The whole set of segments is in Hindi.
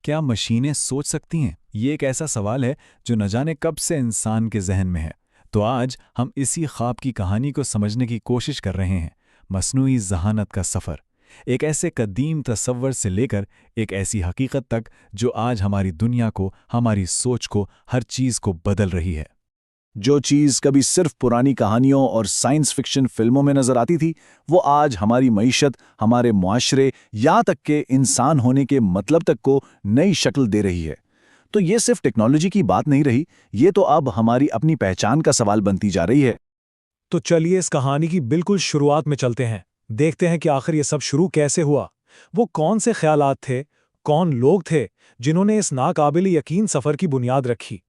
क्या मशीनें सोच सकती हैं? ये एक ऐसा सवाल है जो न जाने कब से इंसान के जहन में है। तो आज हम इसी ख्वाब की कहानी को समझने की कोशिश कर रहे हैं। मस्नूई ज़हानत का सफ़र, एक ऐसे कदीम तसव्वुर से लेकर एक ऐसी हकीकत तक जो आज हमारी दुनिया को, हमारी सोच को, हर चीज़ को बदल रही है। जो चीज़ कभी सिर्फ पुरानी कहानियों और साइंस फिक्शन फिल्मों में नजर आती थी, वो आज हमारी मईशत, हमारे मुआशरे, यहाँ तक के इंसान होने के मतलब तक को नई शक्ल दे रही है। तो ये सिर्फ टेक्नोलॉजी की बात नहीं रही, ये तो अब हमारी अपनी पहचान का सवाल बनती जा रही है। तो चलिए इस कहानी की बिल्कुल शुरुआत में चलते हैं। देखते हैं कि आखिर ये सब शुरू कैसे हुआ। वो कौन से ख्यालात थे, कौन लोग थे जिन्होंने इस नाकाबिल यकीन सफर की बुनियाद रखी।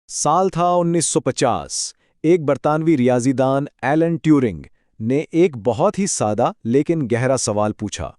साल था 1950। एक बरतानवी रियाजीदान एलन ट्यूरिंग ने एक बहुत ही सादा लेकिन गहरा सवाल पूछा।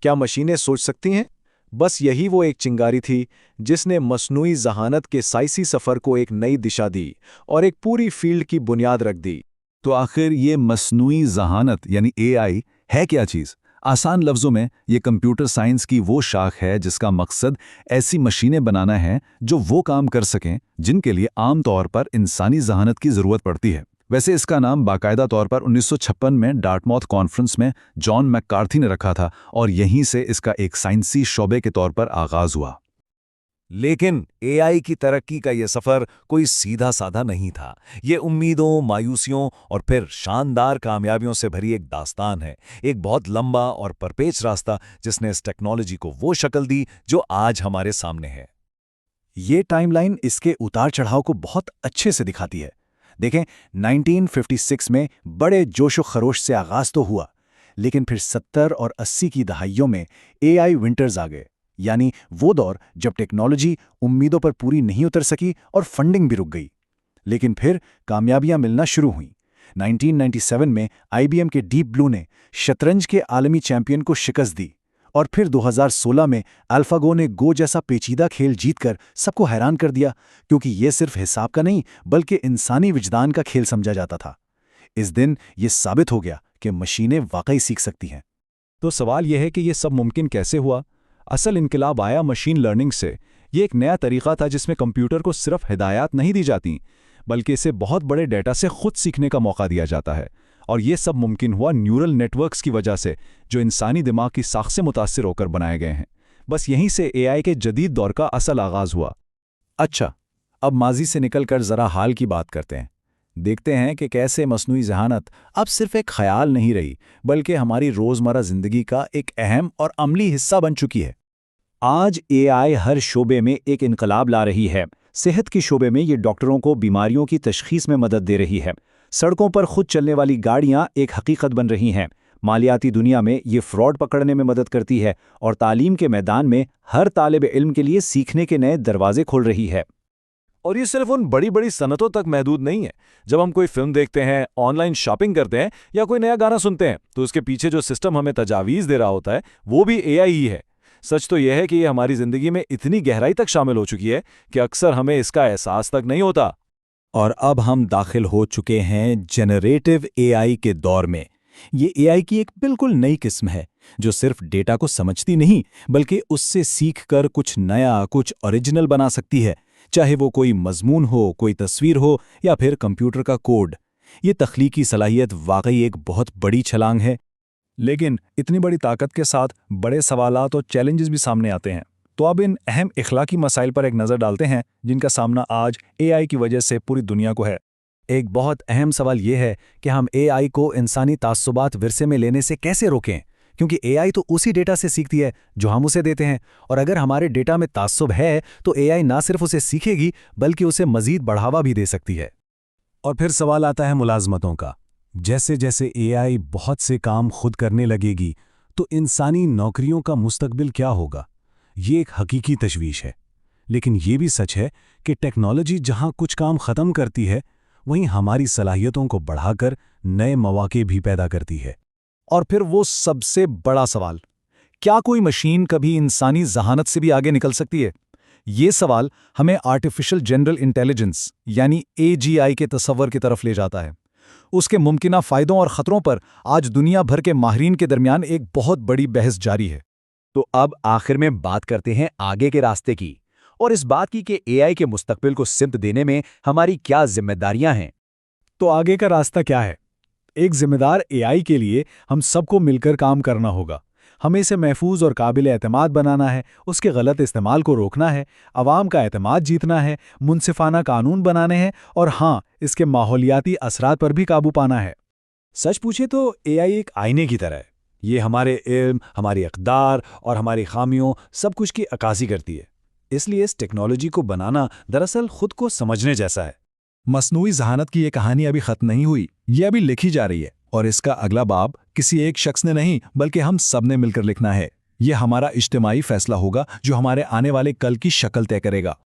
क्या मशीनें सोच सकती हैं? बस यही वो एक चिंगारी थी जिसने मसनूई ज़हानत के साइंसी सफ़र को एक नई दिशा दी और एक पूरी फील्ड की बुनियाद रख दी। तो आखिर ये मस्नूई ज़हानत यानी एआई है क्या चीज़? आसान लफ्ज़ों में ये कंप्यूटर साइंस की वो शाख है जिसका मकसद ऐसी मशीनें बनाना है जो वो काम कर सकें जिनके लिए आम तौर पर इंसानी ज़हानत की ज़रूरत पड़ती है। वैसे इसका नाम बाकायदा तौर पर 1956 में डार्टमाउथ कॉन्फ्रेंस में जॉन मैककार्थी ने रखा था और यहीं से इसका एक साइंसी शोबे के तौर पर आगाज़ हुआ। लेकिन एआई की तरक्की का यह सफर कोई सीधा साधा नहीं था। ये उम्मीदों, मायूसियों और फिर शानदार कामयाबियों से भरी एक दास्तान है। एक बहुत लंबा और परपेच रास्ता जिसने इस टेक्नोलॉजी को वो शक्ल दी जो आज हमारे सामने है। ये टाइमलाइन इसके उतार चढ़ाव को बहुत अच्छे से दिखाती है। देखें, 1956 में बड़े जोशो खरोश से आगाज तो हुआ, लेकिन फिर 70 और 80 की दहाइयों में एआई विंटर्स आ गए, यानी वो दौर जब टेक्नोलॉजी उम्मीदों पर पूरी नहीं उतर सकी और फंडिंग भी रुक गई। लेकिन फिर कामयाबियां मिलना शुरू हुईं। 1997 में आईबीएम के डीप ब्लू ने शतरंज के आलमी चैंपियन को शिकस्त दी और फिर 2016 में अल्फागो ने गो जैसा पेचीदा खेल जीतकर सबको हैरान कर दिया, क्योंकि ये सिर्फ हिसाब का नहीं बल्कि इंसानी विजदान का खेल समझा जाता था। इस दिन ये साबित हो गया कि मशीनें वाकई सीख सकती हैं। तो सवाल यह है कि ये सब मुमकिन कैसे हुआ? असल इनकलाब आया मशीन लर्निंग से। ये एक नया तरीका था जिसमें कंप्यूटर को सिर्फ हिदायत नहीं दी जाती, बल्कि इसे बहुत बड़े डेटा से खुद सीखने का मौका दिया जाता है। और ये सब मुमकिन हुआ न्यूरल नेटवर्क्स की वजह से, जो इंसानी दिमाग की साख से मुतासिर होकर बनाए गए हैं। बस यहीं से एआई के जदीद दौर का असल आगाज़ हुआ। अच्छा, अब माजी से निकलकर ज़रा हाल की बात करते हैं। देखते हैं कि कैसे मसनूई ज़हानत अब सिर्फ एक ख्याल नहीं रही, बल्कि हमारी रोज़मर्रा ज़िंदगी का एक अहम और अमली हिस्सा बन चुकी है। आज एआई हर शोबे में एक इनकलाब ला रही है। सेहत के शोबे में ये डॉक्टरों को बीमारियों की तशखीस में मदद दे रही है। सड़कों पर खुद चलने वाली गाड़ियां एक हकीकत बन रही हैं। मालियाती दुनिया में ये फ्रॉड पकड़ने में मदद करती है और तालीम के मैदान में हर तालिब इल्म के लिए सीखने के नए दरवाजे खोल रही है। और ये सिर्फ उन बड़ी बड़ी सनतों तक महदूद नहीं है। जब हम कोई फिल्म देखते हैं, ऑनलाइन शॉपिंग करते हैं या कोई नया गाना सुनते हैं, तो उसके पीछे जो सिस्टम हमें तजावीज़ दे रहा होता है वो भी एआई ही है। सच तो यह है कि ये हमारी ज़िंदगी में इतनी गहराई तक शामिल हो चुकी है कि अक्सर हमें इसका एहसास तक नहीं होता। और अब हम दाखिल हो चुके हैं जनरेटिव एआई के दौर में। ये एआई की एक बिल्कुल नई किस्म है जो सिर्फ डेटा को समझती नहीं बल्कि उससे सीखकर कुछ नया, कुछ ओरिजिनल बना सकती है, चाहे वो कोई मजमून हो, कोई तस्वीर हो या फिर कंप्यूटर का कोड। ये तख्लीकी सलाहियत वाकई एक बहुत बड़ी छलांग है। लेकिन इतनी बड़ी ताकत के साथ बड़े सवालात और चैलेंजेस भी सामने आते हैं। तो अब इन अहम इखलाकी मसाइल पर एक नज़र डालते हैं जिनका सामना आज एआई की वजह से पूरी दुनिया को है। एक बहुत अहम सवाल यह है कि हम एआई को इंसानी तास्सुबात विरसे में लेने से कैसे रोकें, क्योंकि एआई तो उसी डेटा से सीखती है जो हम उसे देते हैं, और अगर हमारे डेटा में तास्सुब है तो एआई ना सिर्फ उसे सीखेगी बल्कि उसे मजीद बढ़ावा भी दे सकती है। और फिर सवाल आता है मुलाजमतों का। जैसे जैसे एआई बहुत से काम खुद करने लगेगी तो इंसानी नौकरियों का मुस्तकबिल क्या होगा? ये एक हकीकी तशवीश है। लेकिन ये भी सच है कि टेक्नोलॉजी जहां कुछ काम ख़त्म करती है, वहीं हमारी सलाहियतों को बढ़ाकर नए मौके भी पैदा करती है। और फिर वो सबसे बड़ा सवाल, क्या कोई मशीन कभी इंसानी ज़हानत से भी आगे निकल सकती है? ये सवाल हमें आर्टिफिशियल जनरल इंटेलिजेंस यानी एजीआई के तस्वर की तरफ ले जाता है। उसके मुमकिना फ़ायदों और ख़तरों पर आज दुनिया भर के माहिरीन के दरमियान एक बहुत बड़ी बहस जारी है। तो अब आखिर में बात करते हैं आगे के रास्ते की, और इस बात की कि एआई के मुस्तकबिल को सिमत देने में हमारी क्या जिम्मेदारियां हैं। तो आगे का रास्ता क्या है? एक जिम्मेदार एआई के लिए हम सबको मिलकर काम करना होगा। हमें इसे महफूज और काबिल एतमाद बनाना है, उसके गलत इस्तेमाल को रोकना है, आवाम का एतमाद जीतना है, मुनसिफाना कानून बनाने हैं और हाँ, इसके माहौलियाती असरात पर भी काबू पाना है। सच पूछे तो एआई एक आईने की तरह है। ये हमारे इल्म, हमारी अक़दार और हमारी खामियों सब कुछ की अक्कासी करती है। इसलिए इस टेक्नोलॉजी को बनाना दरअसल खुद को समझने जैसा है। मसनूई जहानत की ये कहानी अभी खत्म नहीं हुई, ये अभी लिखी जा रही है और इसका अगला बाब किसी एक शख्स ने नहीं बल्कि हम सब ने मिलकर लिखना है। ये हमारा इज्तिमाई फैसला होगा जो हमारे आने वाले कल की शक्ल तय करेगा।